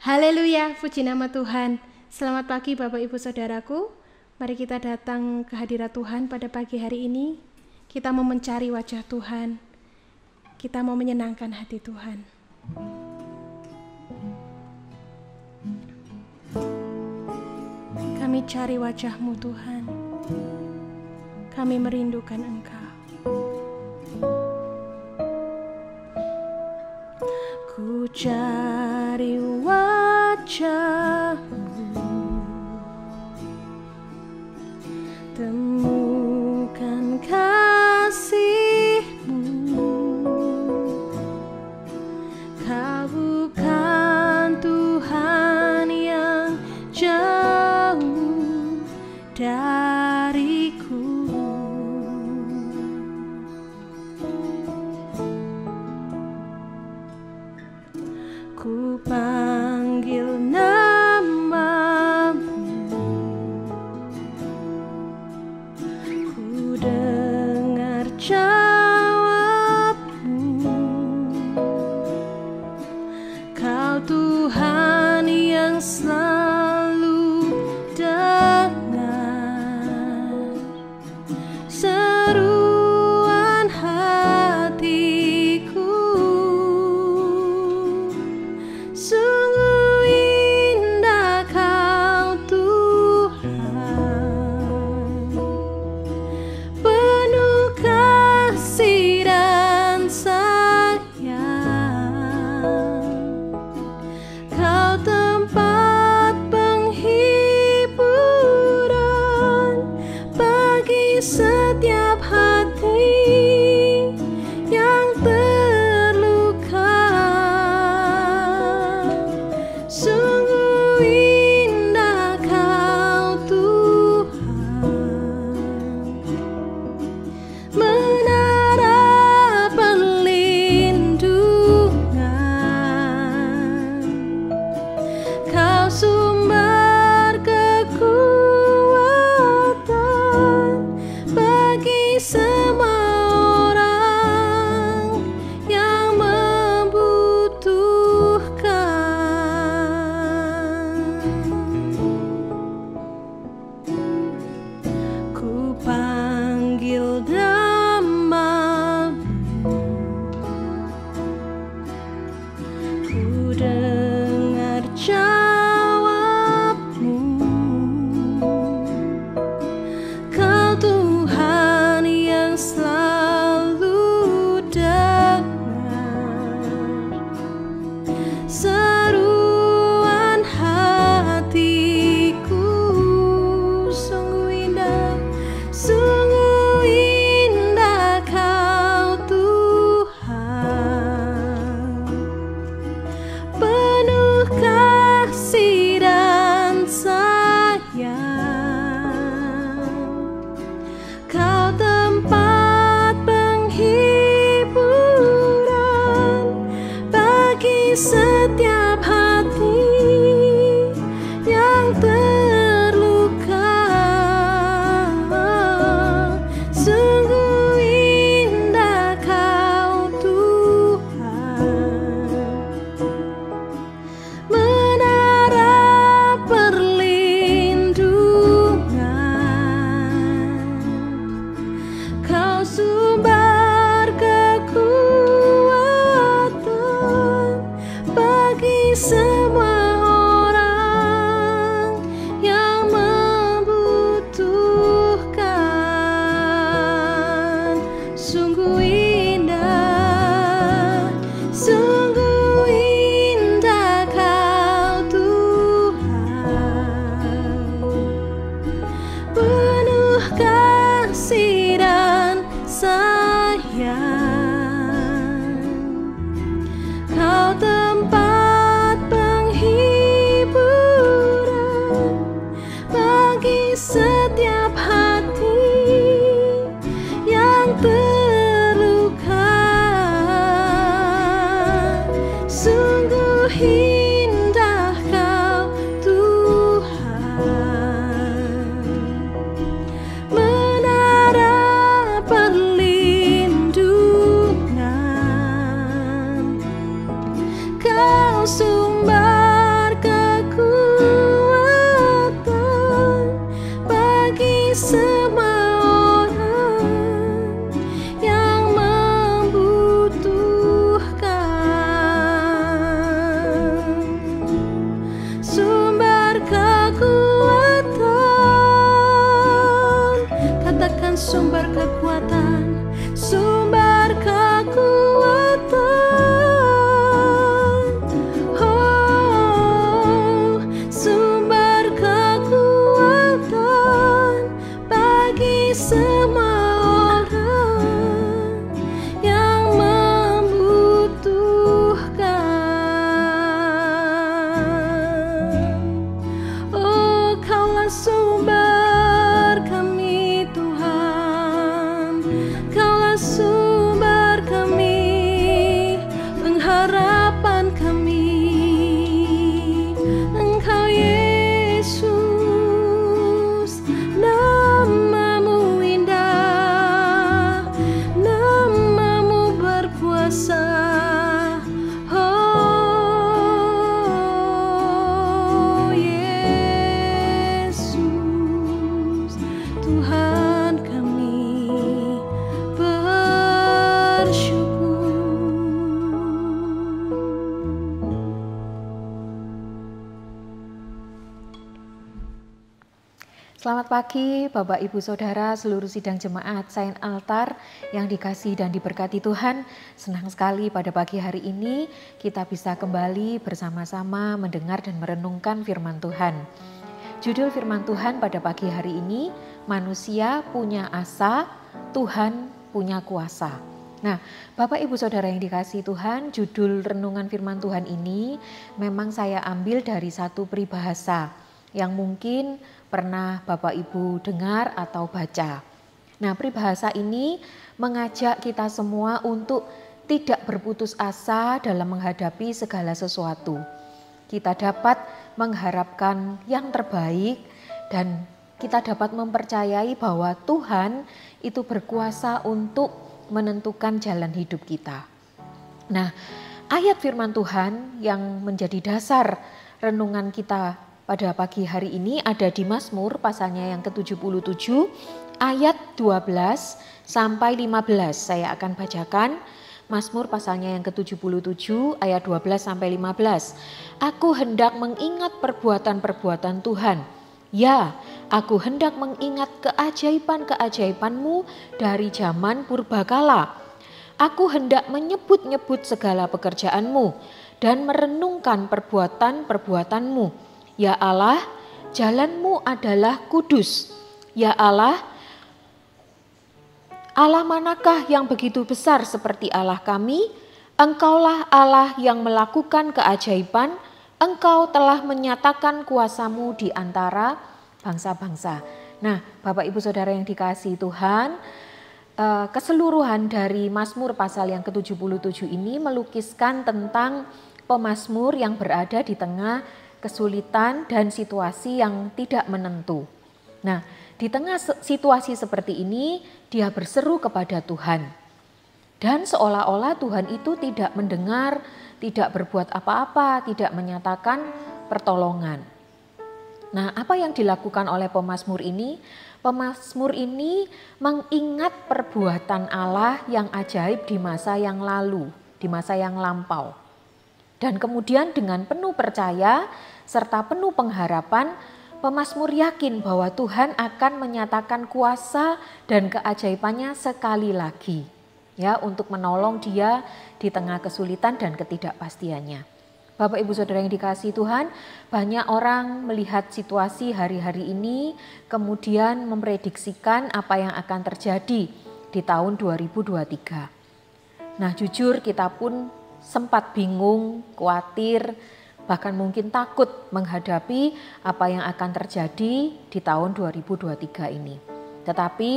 Haleluya, puji nama Tuhan. Selamat pagi Bapak Ibu Saudaraku. Mari kita datang ke hadirat Tuhan pada pagi hari ini. Kita mau mencari wajah Tuhan. Kita mau menyenangkan hati Tuhan. Kami cari wajah-Mu Tuhan. Kami merindukan Engkau. Ku cari wajah-Mu, temukan kasih-Mu. Kau bukan Tuhan yang jauh dariku. Ku panggil nama-Mu, ku dengar jawab-Mu. Kau Tuhan yang selalu dengar seruan hatiku. Sungguh indah Kau Tuhan, penuh kasih dan sayang. Kau tempat penghiburan bagi setiap hati yang terluka. Sungguh indah Kau Tuhan, menara perlindungan. Kau sumber kekuatan bagi semua orang yang membutuhkan. Ku panggil nama-Mu, ku dengar jawab-Mu. Kau Tuhan yang selalu dengar seruan hatiku. Sungguh indah Kau Tuhan, penuh kasih dan sayang. Kau tempat penghiburan bagi setiap hati yang terluka. Sungguh indah Kau Tuhan, menara perlindungan. Kau sumber kekuatan bagi semua orang yang membutuhkan. Sungguh indah Kau Tuhan, penuh kasih dan sayang. Kau tempat penghiburan Selamat pagi Bapak Ibu Saudara seluruh sidang jemaat Saint Altar yang dikasihi dan diberkati Tuhan. Senang sekali pada pagi hari ini kita bisa kembali bersama-sama mendengar dan merenungkan firman Tuhan. Judul firman Tuhan pada pagi hari ini, manusia punya asa, Tuhan punya kuasa. Nah, Bapak Ibu Saudara yang dikasihi Tuhan, judul renungan firman Tuhan ini memang saya ambil dari satu peribahasa yang mungkin pernah Bapak Ibu dengar atau baca. Nah, peribahasa ini mengajak kita semua untuk tidak berputus asa dalam menghadapi segala sesuatu. Kita dapat mengharapkan yang terbaik dan kita dapat mempercayai bahwa Tuhan itu berkuasa untuk menentukan jalan hidup kita. Nah, ayat firman Tuhan yang menjadi dasar renungan kita pada pagi hari ini ada di Mazmur pasalnya yang ke-77 ayat 12 sampai 15. Saya akan bacakan Mazmur pasalnya yang ke-77 ayat 12 sampai 15. Aku hendak mengingat perbuatan-perbuatan Tuhan. Ya, aku hendak mengingat keajaiban-keajaiban-Mu dari zaman purbakala. Aku hendak menyebut-nyebut segala pekerjaan-Mu dan merenungkan perbuatan-perbuatan-Mu. Ya Allah, jalan-Mu adalah kudus. Ya Allah, Allah manakah yang begitu besar seperti Allah kami? Engkaulah Allah yang melakukan keajaiban. Engkau telah menyatakan kuasa-Mu di antara bangsa-bangsa. Nah, Bapak Ibu Saudara yang dikasihi Tuhan, keseluruhan dari Mazmur pasal yang ke-77 ini melukiskan tentang pemazmur yang berada di tengah kesulitan dan situasi yang tidak menentu. Nah, di tengah situasi seperti ini, dia berseru kepada Tuhan. Dan seolah-olah Tuhan itu tidak mendengar, tidak berbuat apa-apa, tidak menyatakan pertolongan. Nah, apa yang dilakukan oleh pemazmur ini? Pemazmur ini mengingat perbuatan Allah yang ajaib di masa yang lalu, di masa yang lampau. Dan kemudian dengan penuh percaya serta penuh pengharapan, pemazmur yakin bahwa Tuhan akan menyatakan kuasa dan keajaibannya sekali lagi, ya, untuk menolong dia di tengah kesulitan dan ketidakpastiannya. Bapak Ibu Saudara yang dikasihi Tuhan, banyak orang melihat situasi hari-hari ini kemudian memprediksikan apa yang akan terjadi di tahun 2023. Nah, jujur kita pun sempat bingung, khawatir, bahkan mungkin takut menghadapi apa yang akan terjadi di tahun 2023 ini. Tetapi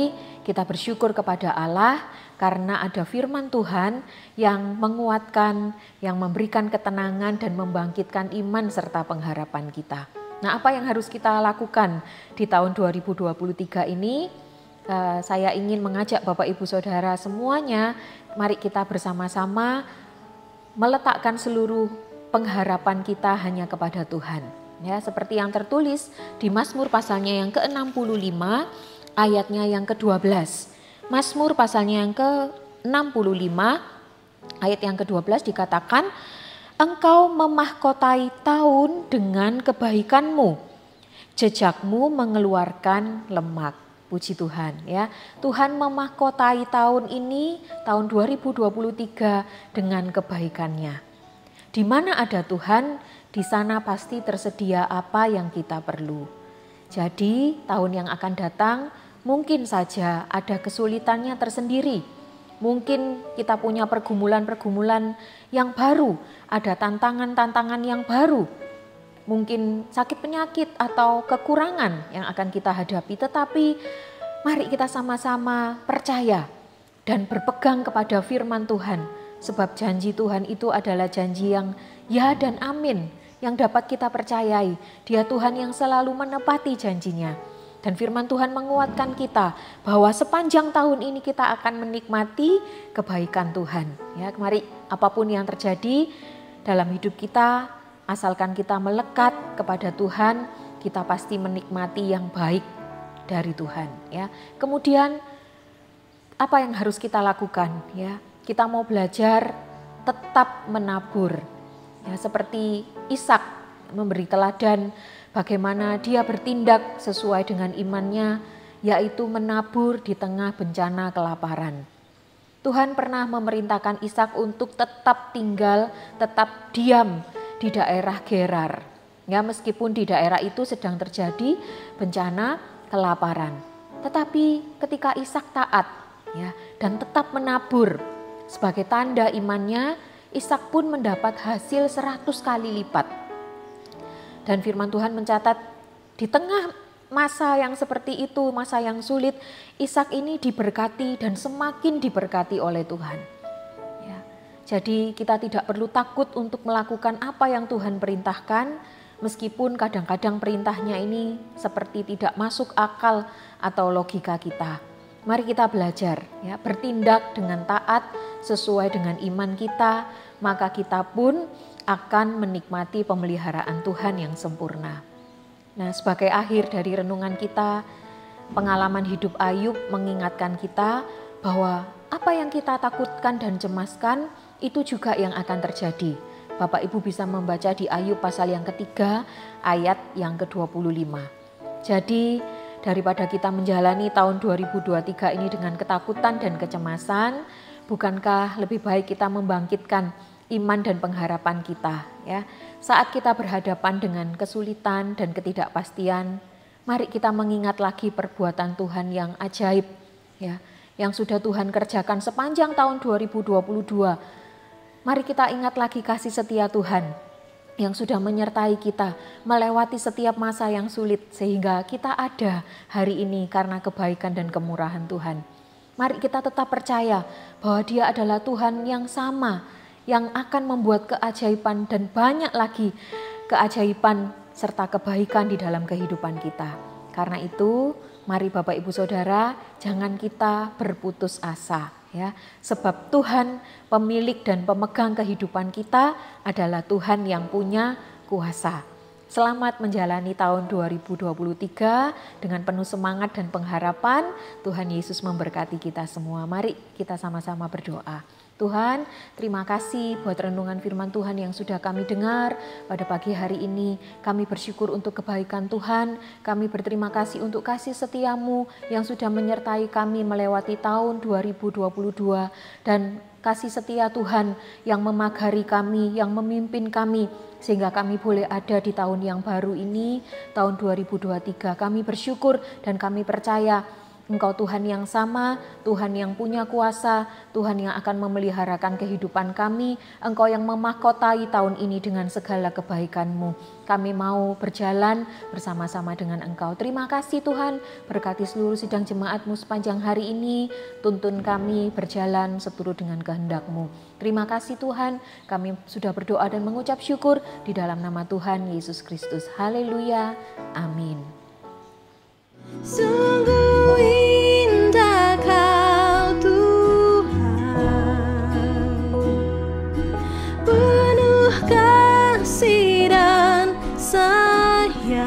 kita bersyukur kepada Allah karena ada firman Tuhan yang menguatkan, yang memberikan ketenangan dan membangkitkan iman serta pengharapan kita. Nah, apa yang harus kita lakukan di tahun 2023 ini? Saya ingin mengajak Bapak Ibu Saudara semuanya, mari kita bersama-sama meletakkan seluruh pengharapan kita hanya kepada Tuhan. Ya, seperti yang tertulis di Mazmur pasalnya yang ke-65 ayatnya yang ke-12. Mazmur pasalnya yang ke-65 ayat yang ke-12 dikatakan, Engkau memahkotai tahun dengan kebaikan-Mu, jejak-Mu mengeluarkan lemak. Puji Tuhan, ya. Tuhan memahkotai tahun ini, tahun 2023 dengan kebaikannya. Di mana ada Tuhan, di sana pasti tersedia apa yang kita perlu. Jadi tahun yang akan datang mungkin saja ada kesulitannya tersendiri. Mungkin kita punya pergumulan-pergumulan yang baru, ada tantangan-tantangan yang baru. Mungkin sakit penyakit atau kekurangan yang akan kita hadapi, tetapi mari kita sama-sama percaya dan berpegang kepada firman Tuhan, sebab janji Tuhan itu adalah janji yang ya dan amin, yang dapat kita percayai. Dia Tuhan yang selalu menepati janjinya. Dan firman Tuhan menguatkan kita bahwa sepanjang tahun ini kita akan menikmati kebaikan Tuhan. Ya, mari apapun yang terjadi dalam hidup kita, asalkan kita melekat kepada Tuhan, kita pasti menikmati yang baik dari Tuhan. Ya, kemudian apa yang harus kita lakukan? Ya, kita mau belajar tetap menabur. Ya, seperti Ishak memberi teladan bagaimana dia bertindak sesuai dengan imannya, yaitu menabur di tengah bencana kelaparan. Tuhan pernah memerintahkan Ishak untuk tetap tinggal, tetap diam di daerah Gerar. Ya, meskipun di daerah itu sedang terjadi bencana kelaparan. Tetapi ketika Ishak taat ya, dan tetap menabur sebagai tanda imannya, Ishak pun mendapat hasil 100 kali lipat. Dan firman Tuhan mencatat di tengah masa yang seperti itu, masa yang sulit, Ishak ini diberkati dan semakin diberkati oleh Tuhan. Ya, jadi kita tidak perlu takut untuk melakukan apa yang Tuhan perintahkan, meskipun kadang-kadang perintahnya ini seperti tidak masuk akal atau logika kita. Mari kita belajar ya, bertindak dengan taat sesuai dengan iman kita, maka kita pun akan menikmati pemeliharaan Tuhan yang sempurna. Nah, sebagai akhir dari renungan kita, pengalaman hidup Ayub mengingatkan kita bahwa apa yang kita takutkan dan cemaskan itu juga yang akan terjadi. Bapak Ibu bisa membaca di Ayub pasal yang ketiga ayat yang ke-25. Jadi daripada kita menjalani tahun 2023 ini dengan ketakutan dan kecemasan, bukankah lebih baik kita membangkitkan iman dan pengharapan kita ya. Saat kita berhadapan dengan kesulitan dan ketidakpastian, mari kita mengingat lagi perbuatan Tuhan yang ajaib ya, yang sudah Tuhan kerjakan sepanjang tahun 2022. Mari kita ingat lagi kasih setia Tuhan yang sudah menyertai kita melewati setiap masa yang sulit, sehingga kita ada hari ini karena kebaikan dan kemurahan Tuhan. Mari kita tetap percaya bahwa Dia adalah Tuhan yang sama, yang akan membuat keajaiban dan banyak lagi keajaiban serta kebaikan di dalam kehidupan kita. Karena itu, mari Bapak Ibu Saudara, jangan kita berputus asa ya. Sebab Tuhan pemilik dan pemegang kehidupan kita adalah Tuhan yang punya kuasa. Selamat menjalani tahun 2023 dengan penuh semangat dan pengharapan. Tuhan Yesus memberkati kita semua. Mari kita sama-sama berdoa. Tuhan, terima kasih buat renungan firman Tuhan yang sudah kami dengar pada pagi hari ini. Kami bersyukur untuk kebaikan Tuhan. Kami berterima kasih untuk kasih setiamu yang sudah menyertai kami melewati tahun 2022. Dan kasih setia Tuhan yang memagari kami, yang memimpin kami, sehingga kami boleh ada di tahun yang baru ini, tahun 2023. Kami bersyukur dan kami percaya Engkau Tuhan yang sama, Tuhan yang punya kuasa, Tuhan yang akan memeliharakan kehidupan kami. Engkau yang memahkotai tahun ini dengan segala kebaikan-Mu. Kami mau berjalan bersama-sama dengan Engkau. Terima kasih Tuhan, berkati seluruh sidang jemaat-Mu sepanjang hari ini. Tuntun kami berjalan seturut dengan kehendak-Mu. Terima kasih Tuhan, kami sudah berdoa dan mengucap syukur di dalam nama Tuhan Yesus Kristus. Haleluya, amin. Sungguh indah Kau Tuhan, penuh kasih dan sayang.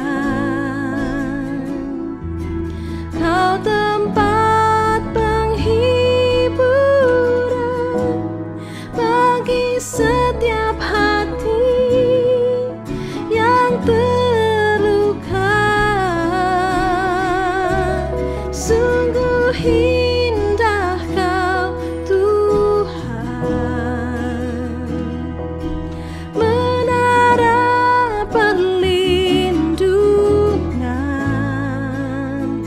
Kau tempat penghiburan bagi setiap hati yang sungguh indah Kau Tuhan, menara perlindungan.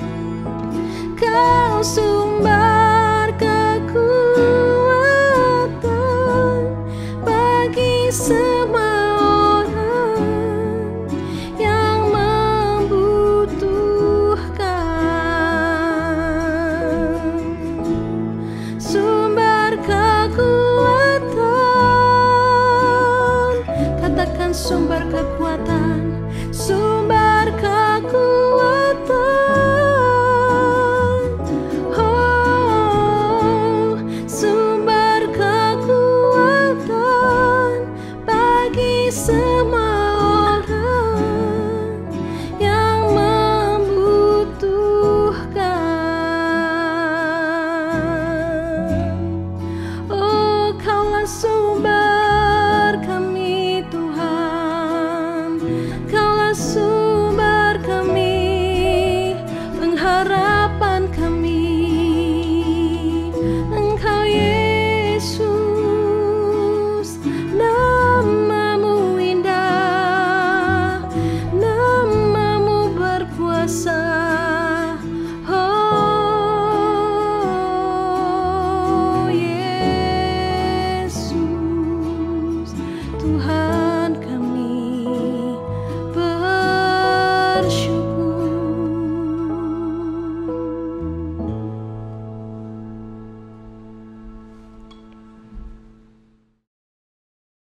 Kau sumber kekuatan bagi semua orang yang sumber kekuatan, sumber kekuatan, oh, sumber kekuatan bagi semua orang yang membutuhkan. Oh, Kaulah sumber kami Tuhan, Kaulah sumber